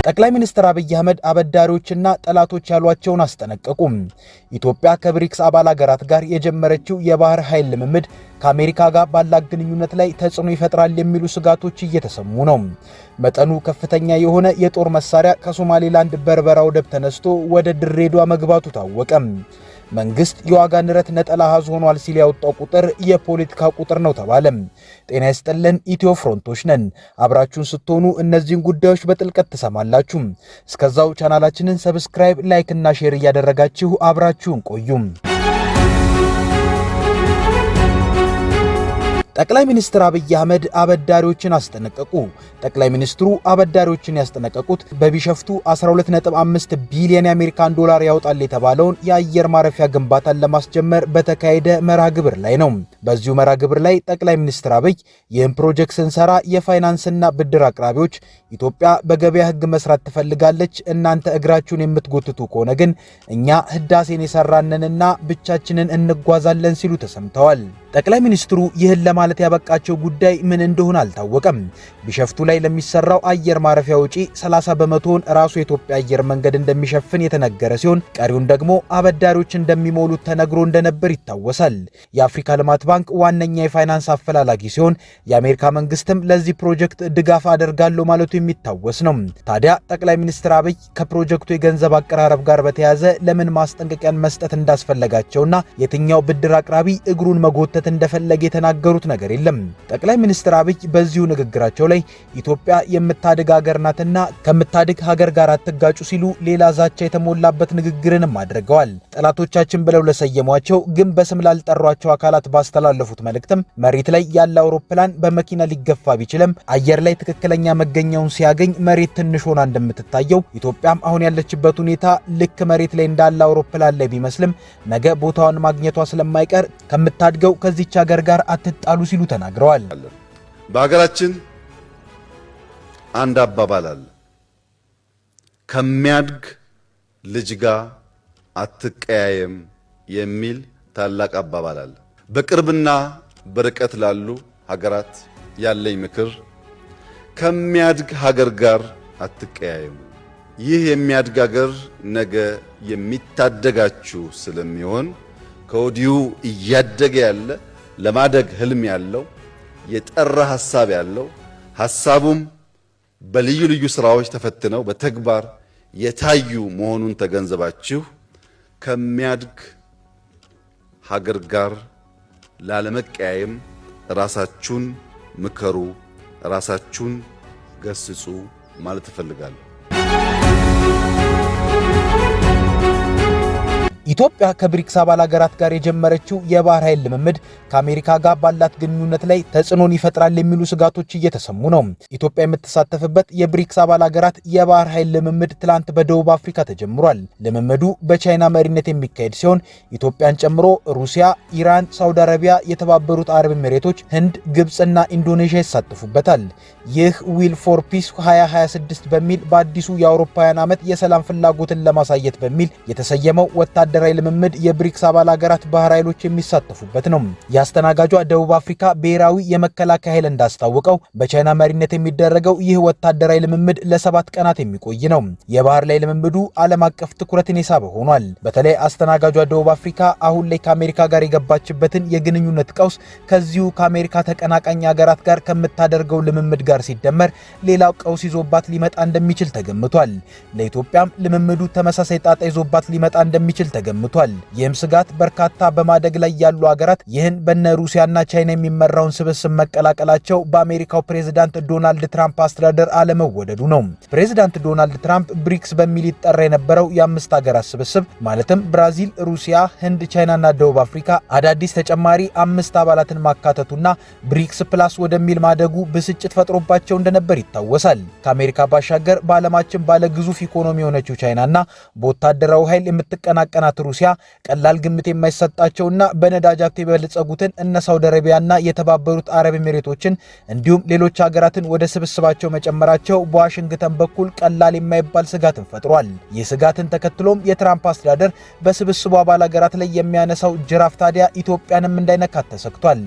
ጠቅላይ ሚኒስትር አብይ አህመድ አበዳሪዎችና ጠላቶች ያሏቸውን አስጠነቀቁ። ኢትዮጵያ ከብሪክስ አባል ሀገራት ጋር የጀመረችው የባህር ኃይል ልምምድ ከአሜሪካ ጋር ባላት ግንኙነት ላይ ተጽዕኖ ይፈጥራል የሚሉ ስጋቶች እየተሰሙ ነው። መጠኑ ከፍተኛ የሆነ የጦር መሳሪያ ከሶማሌላንድ በርበራ ወደብ ተነስቶ ወደ ድሬዳዋ መግባቱ ታወቀ። መንግስት የዋጋ ንረት ነጠላ አሃዝ ሆኗል ሲል ያወጣው ቁጥር የፖለቲካ ቁጥር ነው ተባለ። ጤና ይስጥልን፣ ኢትዮ ፍሮንቶች ነን። አብራችሁን ስትሆኑ እነዚህን ጉዳዮች በጥልቀት ትሰማላችሁ። እስከዛው ቻናላችንን ሰብስክራይብ፣ ላይክ እና ሼር እያደረጋችሁ አብራችሁን ቆዩም። ጠቅላይ ሚኒስትር አብይ አህመድ አበዳሪዎችን አስጠነቀቁ። ጠቅላይ ሚኒስትሩ አበዳሪዎችን ያስጠነቀቁት በቢሸፍቱ 12.5 ቢሊዮን የአሜሪካን ዶላር ያወጣል የተባለውን የአየር ማረፊያ ግንባታን ለማስጀመር በተካሄደ መርሃ ግብር ላይ ነው። በዚሁ መርሃ ግብር ላይ ጠቅላይ ሚኒስትር አብይ ይህን ፕሮጀክት ስንሰራ የፋይናንስና ብድር አቅራቢዎች ኢትዮጵያ በገበያ ሕግ መስራት ትፈልጋለች፣ እናንተ እግራችሁን የምትጎትቱ ከሆነ ግን እኛ ህዳሴን የሰራነንና ብቻችንን እንጓዛለን ሲሉ ተሰምተዋል። ጠቅላይ ሚኒስትሩ ይህን ለማለት ያበቃቸው ጉዳይ ምን እንደሆነ አልታወቀም። ቢሸፍቱ ላይ ለሚሰራው አየር ማረፊያ ወጪ 30 በመቶውን ራሱ የኢትዮጵያ አየር መንገድ እንደሚሸፍን የተነገረ ሲሆን ቀሪውን ደግሞ አበዳሪዎች እንደሚሞሉት ተነግሮ እንደነበር ይታወሳል። የአፍሪካ ልማት ባንክ ዋነኛ የፋይናንስ አፈላላጊ ሲሆን የአሜሪካ መንግስትም ለዚህ ፕሮጀክት ድጋፍ አደርጋለሁ ማለቱ የሚታወስ ነው። ታዲያ ጠቅላይ ሚኒስትር አብይ ከፕሮጀክቱ የገንዘብ አቀራረብ ጋር በተያያዘ ለምን ማስጠንቀቂያን መስጠት እንዳስፈለጋቸውና የትኛው ብድር አቅራቢ እግሩን መጎተት እንደፈለገ የተናገሩት ነገር የለም። ጠቅላይ ሚኒስትር አብይ በዚሁ ንግግራቸው ላይ ኢትዮጵያ የምታድግ ሀገር ናትና ከምታድግ ሀገር ጋር አትጋጩ ሲሉ ሌላ ዛቻ የተሞላበት ንግግርንም አድርገዋል። ጠላቶቻችን ብለው ለሰየሟቸው ግን በስም ላልጠሯቸው አካላት ባስተላለፉት መልእክትም መሬት ላይ ያለ አውሮፕላን በመኪና ሊገፋ ቢችልም አየር ላይ ትክክለኛ መገኛውን ሲያገኝ መሬት ትንሽ ሆና እንደምትታየው ኢትዮጵያም አሁን ያለችበት ሁኔታ ልክ መሬት ላይ እንዳለ አውሮፕላን ላይ ቢመስልም ነገ ቦታውን ማግኘቷ ስለማይቀር ከምታድገው ከዚች ሀገር ጋር አትጣሉ ሲሉ ተናግረዋል። በሀገራችን አንድ አባባል አለ። ከሚያድግ ልጅ ጋር አትቀያየም የሚል ታላቅ አባባል አለ። በቅርብና በርቀት ላሉ ሀገራት ያለኝ ምክር ከሚያድግ ሀገር ጋር አትቀያየሙ። ይህ የሚያድግ ሀገር ነገ የሚታደጋችሁ ስለሚሆን ከወዲሁ እያደገ ያለ ለማደግ ህልም ያለው የጠራ ሐሳብ ያለው ሐሳቡም በልዩ ልዩ ስራዎች ተፈትነው በተግባር የታዩ መሆኑን ተገንዘባችሁ ከሚያድግ ሀገር ጋር ላለመቀያየም ራሳችሁን ምከሩ፣ ራሳችሁን ገስጹ ማለት እፈልጋለሁ። ኢትዮጵያ ከብሪክስ አባል ሀገራት ጋር የጀመረችው የባህር ኃይል ልምምድ ከአሜሪካ ጋር ባላት ግንኙነት ላይ ተጽዕኖን ይፈጥራል የሚሉ ስጋቶች እየተሰሙ ነው። ኢትዮጵያ የምትሳተፍበት የብሪክስ አባል ሀገራት የባህር ኃይል ልምምድ ትላንት በደቡብ አፍሪካ ተጀምሯል። ልምምዱ በቻይና መሪነት የሚካሄድ ሲሆን ኢትዮጵያን ጨምሮ ሩሲያ፣ ኢራን፣ ሳውዲ አረቢያ፣ የተባበሩት አረብ ኤሚሬቶች፣ ህንድ፣ ግብፅና ኢንዶኔዥያ ይሳተፉበታል። ይህ ዊል ፎር ፒስ 2026 በሚል በአዲሱ የአውሮፓውያን ዓመት የሰላም ፍላጎትን ለማሳየት በሚል የተሰየመው ወታደራዊ ልምምድ የብሪክስ አባል ሀገራት ባህር ኃይሎች የሚሳተፉበት ነው። የአስተናጋጇ ደቡብ አፍሪካ ብሔራዊ የመከላከያ ኃይል እንዳስታወቀው በቻይና መሪነት የሚደረገው ይህ ወታደራዊ ልምምድ ለ7 ቀናት የሚቆይ ነው። የባህር ላይ ልምምዱ ዓለም አቀፍ ትኩረትን የሳበ ሆኗል። በተለይ አስተናጋጇ ደቡብ አፍሪካ አሁን ላይ ከአሜሪካ ጋር የገባችበትን የግንኙነት ቀውስ ከዚሁ ከአሜሪካ ተቀናቃኝ ሀገራት ጋር ከምታደርገው ልምምድ ጋር ሲደመር ሌላው ቀውስ ይዞባት ሊመጣ እንደሚችል ተገምቷል። ለኢትዮጵያም ልምምዱ ተመሳሳይ ጣጣ ይዞባት ሊመጣ እንደሚችል ተገምቷል። ይህም ስጋት በርካታ በማደግ ላይ ያሉ ሀገራት ይህን በነ ሩሲያና ቻይና የሚመራውን ስብስብ መቀላቀላቸው በአሜሪካው ፕሬዝዳንት ዶናልድ ትራምፕ አስተዳደር አለመወደዱ ነው። ፕሬዝዳንት ዶናልድ ትራምፕ ብሪክስ በሚል ይጠራ የነበረው የ5 ሀገራት ስብስብ ማለትም ብራዚል፣ ሩሲያ፣ ህንድ፣ ቻይናና ደቡብ አፍሪካ አዳዲስ ተጨማሪ 5 አባላትን ማካተቱና ብሪክስ ፕላስ ወደሚል ማደጉ ብስጭት ፈጥሮባቸው እንደነበር ይታወሳል። ከአሜሪካ ባሻገር በዓለማችን ባለ ግዙፍ ኢኮኖሚ የሆነችው ቻይናና በወታደራዊ ኃይል የምትቀናቀናት ሩሲያ ቀላል ግምት የማይሰጣቸውና በነዳጅ ሀብት የበለጸጉትን እነ ሳውዲ አረቢያና የተባበሩት አረብ ኤሚሬቶችን እንዲሁም ሌሎች ሀገራትን ወደ ስብስባቸው መጨመራቸው በዋሽንግተን በኩል ቀላል የማይባል ስጋትን ፈጥሯል። ይህ ስጋትን ተከትሎም የትራምፕ አስተዳደር በስብስቡ አባል ሀገራት ላይ የሚያነሳው ጅራፍ ታዲያ ኢትዮጵያንም እንዳይነካት ተሰክቷል።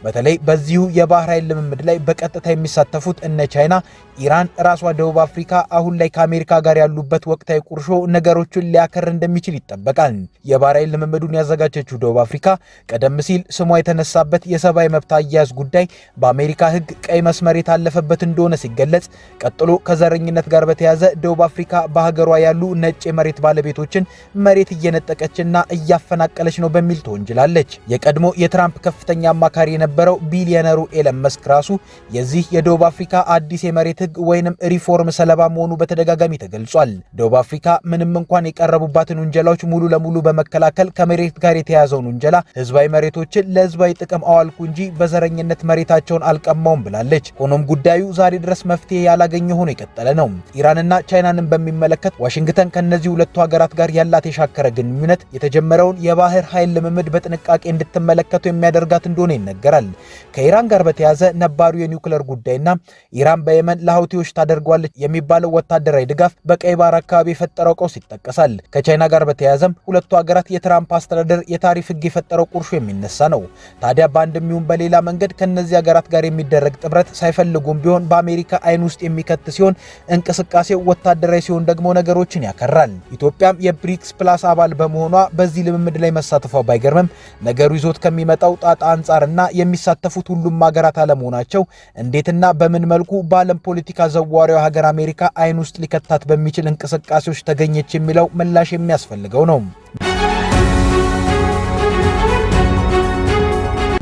በተለይ በዚሁ የባህር ኃይል ልምምድ ላይ በቀጥታ የሚሳተፉት እነ ቻይና፣ ኢራን፣ ራሷ ደቡብ አፍሪካ አሁን ላይ ከአሜሪካ ጋር ያሉበት ወቅታዊ ቁርሾ ነገሮችን ሊያከር እንደሚችል ይጠበቃል። የባህር ኃይል ልምምዱን ያዘጋጀችው ደቡብ አፍሪካ ቀደም ሲል ስሟ የተነሳበት የሰብአዊ መብት አያያዝ ጉዳይ በአሜሪካ ሕግ ቀይ መስመር የታለፈበት እንደሆነ ሲገለጽ፣ ቀጥሎ ከዘረኝነት ጋር በተያያዘ ደቡብ አፍሪካ በሀገሯ ያሉ ነጭ የመሬት ባለቤቶችን መሬት እየነጠቀችና እያፈናቀለች ነው በሚል ተወንጅላለች። የቀድሞ የትራምፕ ከፍተኛ አማካሪ የነበረው ቢሊዮነሩ ኤለን መስክ ራሱ የዚህ የደቡብ አፍሪካ አዲስ የመሬት ሕግ ወይንም ሪፎርም ሰለባ መሆኑ በተደጋጋሚ ተገልጿል። ደቡብ አፍሪካ ምንም እንኳን የቀረቡባትን ውንጀላዎች ሙሉ ለሙሉ በመከላከል ከመሬት ጋር የተያያዘውን ውንጀላ ህዝባዊ መሬቶችን ለህዝባዊ ጥቅም አዋልኩ እንጂ በዘረኝነት መሬታቸውን አልቀማውም ብላለች። ሆኖም ጉዳዩ ዛሬ ድረስ መፍትሄ ያላገኘ ሆኖ የቀጠለ ነው። ኢራንና ቻይናንን በሚመለከት ዋሽንግተን ከነዚህ ሁለቱ ሀገራት ጋር ያላት የሻከረ ግንኙነት የተጀመረውን የባህር ኃይል ልምምድ በጥንቃቄ እንድትመለከቱ የሚያደርጋት እንደሆነ ይነገራል። ከኢራን ጋር በተያያዘ ነባሩ የኒውክሌር ጉዳይና ኢራን በየመን ለሁቲዎች ታደርጓለች የሚባለው ወታደራዊ ድጋፍ በቀይ ባህር አካባቢ የፈጠረው ቀውስ ይጠቀሳል። ከቻይና ጋር በተያያዘም ሁለቱ ሀገራት የትራምፕ አስተዳደር የታሪፍ ህግ የፈጠረው ቁርሾ የሚነሳ ነው። ታዲያ በአንድም ይሁን በሌላ መንገድ ከነዚህ ሀገራት ጋር የሚደረግ ጥምረት ሳይፈልጉም ቢሆን በአሜሪካ አይን ውስጥ የሚከት ሲሆን እንቅስቃሴው ወታደራዊ ሲሆን ደግሞ ነገሮችን ያከራል። ኢትዮጵያም የብሪክስ ፕላስ አባል በመሆኗ በዚህ ልምምድ ላይ መሳተፏ ባይገርምም ነገሩ ይዞት ከሚመጣው ጣጣ አንጻርና የሚሳተፉት ሁሉም ሀገራት አለመሆናቸው እንዴትና በምን መልኩ በዓለም ፖለቲካ ዘዋሪው ሀገር አሜሪካ አይን ውስጥ ሊከታት በሚችል እንቅስቃሴዎች ተገኘች የሚለው ምላሽ የሚያስፈልገው ነው።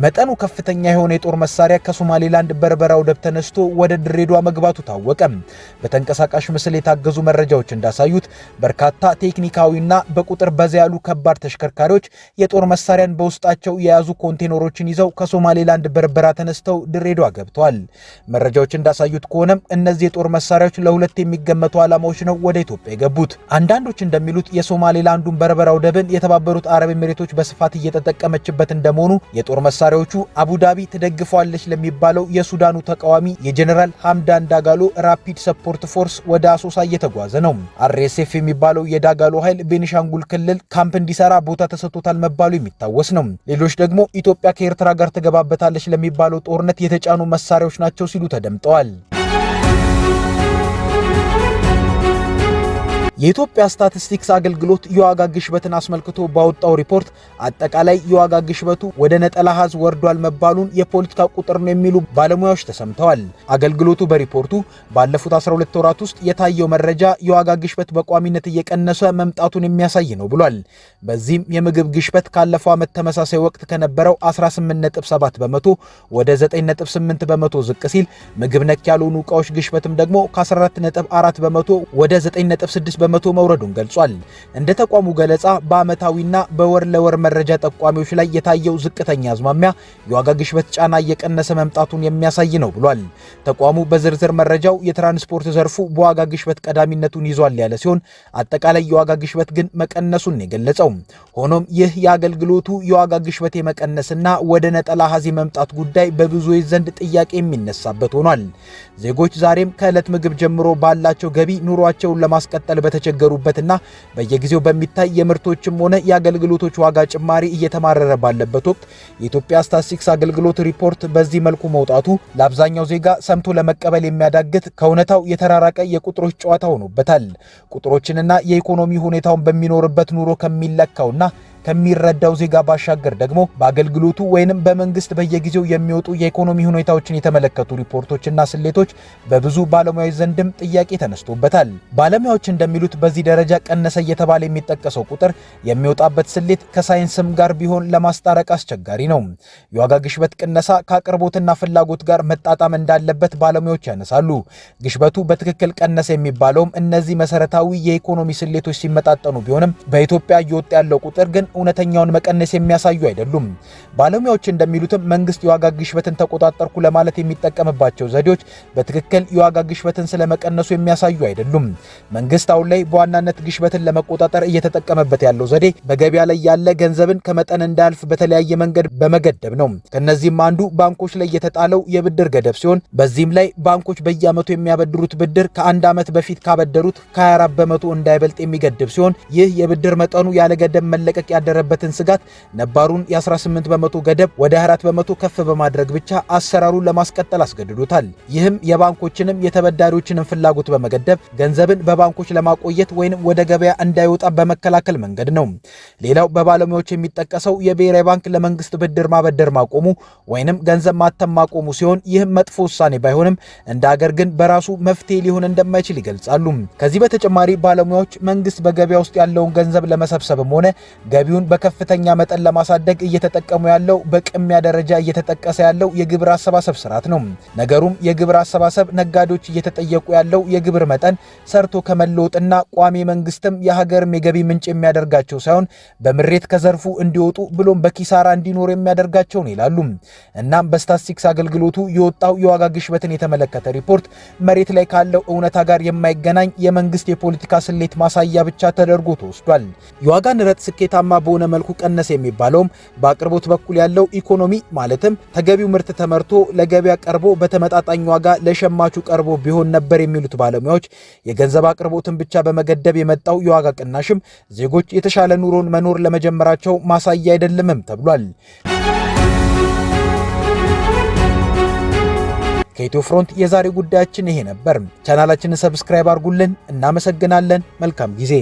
መጠኑ ከፍተኛ የሆነ የጦር መሳሪያ ከሶማሌላንድ በርበራ ወደብ ተነስቶ ወደ ድሬዳዋ መግባቱ ታወቀ። በተንቀሳቃሽ ምስል የታገዙ መረጃዎች እንዳሳዩት በርካታ ቴክኒካዊና በቁጥር በዛ ያሉ ከባድ ተሽከርካሪዎች የጦር መሳሪያን በውስጣቸው የያዙ ኮንቴነሮችን ይዘው ከሶማሌላንድ በርበራ ተነስተው ድሬዳዋ ገብተዋል። መረጃዎች እንዳሳዩት ከሆነም እነዚህ የጦር መሳሪያዎች ለሁለት የሚገመቱ ዓላማዎች ነው ወደ ኢትዮጵያ የገቡት። አንዳንዶች እንደሚሉት የሶማሌላንዱን በርበራ ወደብን የተባበሩት አረብ ኤሚሬቶች በስፋት እየተጠቀመችበት እንደመሆኑ የጦር መሳሪያዎቹ አቡዳቢ ተደግፈዋለች ለሚባለው የሱዳኑ ተቃዋሚ የጀነራል ሐምዳን ዳጋሎ ራፒድ ሰፖርት ፎርስ ወደ አሶሳ እየተጓዘ ነው። አርኤስኤፍ የሚባለው የዳጋሎ ኃይል ቤኒሻንጉል ክልል ካምፕ እንዲሰራ ቦታ ተሰጥቶታል መባሉ የሚታወስ ነው። ሌሎች ደግሞ ኢትዮጵያ ከኤርትራ ጋር ተገባበታለች ለሚባለው ጦርነት የተጫኑ መሳሪያዎች ናቸው ሲሉ ተደምጠዋል። የኢትዮጵያ ስታቲስቲክስ አገልግሎት የዋጋ ግሽበትን አስመልክቶ ባወጣው ሪፖርት አጠቃላይ የዋጋ ግሽበቱ ወደ ነጠላ አሃዝ ወርዷል መባሉን የፖለቲካ ቁጥር ነው የሚሉ ባለሙያዎች ተሰምተዋል። አገልግሎቱ በሪፖርቱ ባለፉት 12 ወራት ውስጥ የታየው መረጃ የዋጋ ግሽበት በቋሚነት እየቀነሰ መምጣቱን የሚያሳይ ነው ብሏል። በዚህም የምግብ ግሽበት ካለፈው ዓመት ተመሳሳይ ወቅት ከነበረው 18.7 በመቶ ወደ 9.8 በመቶ ዝቅ ሲል ምግብ ነክ ያልሆኑ ዕቃዎች ግሽበትም ደግሞ ከ14.4 በመቶ ወደ 9.6 በመቶ መውረዱን ገልጿል። እንደ ተቋሙ ገለጻ በአመታዊና በወር ለወር መረጃ ጠቋሚዎች ላይ የታየው ዝቅተኛ አዝማሚያ የዋጋ ግሽበት ጫና እየቀነሰ መምጣቱን የሚያሳይ ነው ብሏል። ተቋሙ በዝርዝር መረጃው የትራንስፖርት ዘርፉ በዋጋ ግሽበት ቀዳሚነቱን ይዟል ያለ ሲሆን አጠቃላይ የዋጋ ግሽበት ግን መቀነሱን የገለጸው። ሆኖም ይህ የአገልግሎቱ የዋጋ ግሽበት የመቀነስና ወደ ነጠላ አሃዝ መምጣት ጉዳይ በብዙዎች ዘንድ ጥያቄ የሚነሳበት ሆኗል። ዜጎች ዛሬም ከዕለት ምግብ ጀምሮ ባላቸው ገቢ ኑሯቸውን ለማስቀጠል በተቸገሩበትና በየጊዜው በሚታይ የምርቶችም ሆነ የአገልግሎቶች ዋጋ ጭማሪ እየተማረረ ባለበት ወቅት የኢትዮጵያ ስታቲስቲክስ አገልግሎት ሪፖርት በዚህ መልኩ መውጣቱ ለአብዛኛው ዜጋ ሰምቶ ለመቀበል የሚያዳግት ከእውነታው የተራራቀ የቁጥሮች ጨዋታ ሆኖበታል። ቁጥሮችንና የኢኮኖሚ ሁኔታውን በሚኖርበት ኑሮ ከሚለካውና ከሚረዳው ዜጋ ባሻገር ደግሞ በአገልግሎቱ ወይንም በመንግስት በየጊዜው የሚወጡ የኢኮኖሚ ሁኔታዎችን የተመለከቱ ሪፖርቶችና ስሌቶች በብዙ ባለሙያዎች ዘንድም ጥያቄ ተነስቶበታል። ባለሙያዎች እንደሚሉት በዚህ ደረጃ ቀነሰ እየተባለ የሚጠቀሰው ቁጥር የሚወጣበት ስሌት ከሳይንስም ጋር ቢሆን ለማስታረቅ አስቸጋሪ ነው። የዋጋ ግሽበት ቅነሳ ከአቅርቦትና ፍላጎት ጋር መጣጣም እንዳለበት ባለሙያዎች ያነሳሉ። ግሽበቱ በትክክል ቀነሰ የሚባለውም እነዚህ መሰረታዊ የኢኮኖሚ ስሌቶች ሲመጣጠኑ ቢሆንም በኢትዮጵያ እየወጣ ያለው ቁጥር ግን እውነተኛውን መቀነስ የሚያሳዩ አይደሉም። ባለሙያዎች እንደሚሉትም መንግስት የዋጋ ግሽበትን ተቆጣጠርኩ ለማለት የሚጠቀምባቸው ዘዴዎች በትክክል የዋጋ ግሽበትን ስለመቀነሱ የሚያሳዩ አይደሉም። መንግስት አሁን ላይ በዋናነት ግሽበትን ለመቆጣጠር እየተጠቀመበት ያለው ዘዴ በገበያ ላይ ያለ ገንዘብን ከመጠን እንዳያልፍ በተለያየ መንገድ በመገደብ ነው። ከነዚህም አንዱ ባንኮች ላይ የተጣለው የብድር ገደብ ሲሆን በዚህም ላይ ባንኮች በየዓመቱ የሚያበድሩት ብድር ከአንድ ዓመት በፊት ካበደሩት ከ24 በመቶ እንዳይበልጥ የሚገድብ ሲሆን ይህ የብድር መጠኑ ያለ ገደብ መለቀቅ ያደረበትን ስጋት ነባሩን የ18 በመቶ ገደብ ወደ 24 በመቶ ከፍ በማድረግ ብቻ አሰራሩን ለማስቀጠል አስገድዶታል። ይህም የባንኮችንም የተበዳሪዎችንም ፍላጎት በመገደብ ገንዘብን በባንኮች ለማቆየት ወይንም ወደ ገበያ እንዳይወጣ በመከላከል መንገድ ነው። ሌላው በባለሙያዎች የሚጠቀሰው የብሔራዊ ባንክ ለመንግስት ብድር ማበደር ማቆሙ ወይንም ገንዘብ ማተም ማቆሙ ሲሆን ይህም መጥፎ ውሳኔ ባይሆንም እንደ ሀገር ግን በራሱ መፍትሄ ሊሆን እንደማይችል ይገልጻሉ። ከዚህ በተጨማሪ ባለሙያዎች መንግስት በገበያ ውስጥ ያለውን ገንዘብ ለመሰብሰብም ሆነ ገቢውን በከፍተኛ መጠን ለማሳደግ እየተጠቀሙ ያለው በቅሚያ ደረጃ እየተጠቀሰ ያለው የግብር አሰባሰብ ስርዓት ነው። ነገሩም የግብር አሰባሰብ ነጋዴዎች እየተጠየቁ ያለው የግብር መጠን ሰርቶ ከመለወጥና ቋሚ መንግስትም የሀገርም የገቢ ምንጭ የሚያደርጋቸው ሳይሆን በምሬት ከዘርፉ እንዲወጡ ብሎም በኪሳራ እንዲኖር የሚያደርጋቸው ነው ይላሉ። እናም በስታትስቲክስ አገልግሎቱ የወጣው የዋጋ ግሽበትን የተመለከተ ሪፖርት መሬት ላይ ካለው እውነታ ጋር የማይገናኝ የመንግስት የፖለቲካ ስሌት ማሳያ ብቻ ተደርጎ ተወስዷል። የዋጋ ንረት ስኬታማ በሆነ መልኩ ቀነሰ የሚባለውም በአቅርቦት በኩል ያለው ኢኮኖሚ ማለትም ተገቢው ምርት ተመርቶ ለገበያ ቀርቦ በተመጣጣኝ ዋጋ ለሸማቹ ቀርቦ ቢሆን ነበር የሚሉት ባለሙያዎች የገንዘብ አቅርቦትን ብቻ በመገደብ የመጣው የዋጋ ቅናሽም ዜጎች የተሻለ ኑሮን መኖር ለመጀመራቸው ማሳያ አይደለምም ተብሏል። ከኢትዮ ፍሮንት የዛሬ ጉዳያችን ይሄ ነበር። ቻናላችንን ሰብስክራይብ አድርጉልን። እናመሰግናለን። መልካም ጊዜ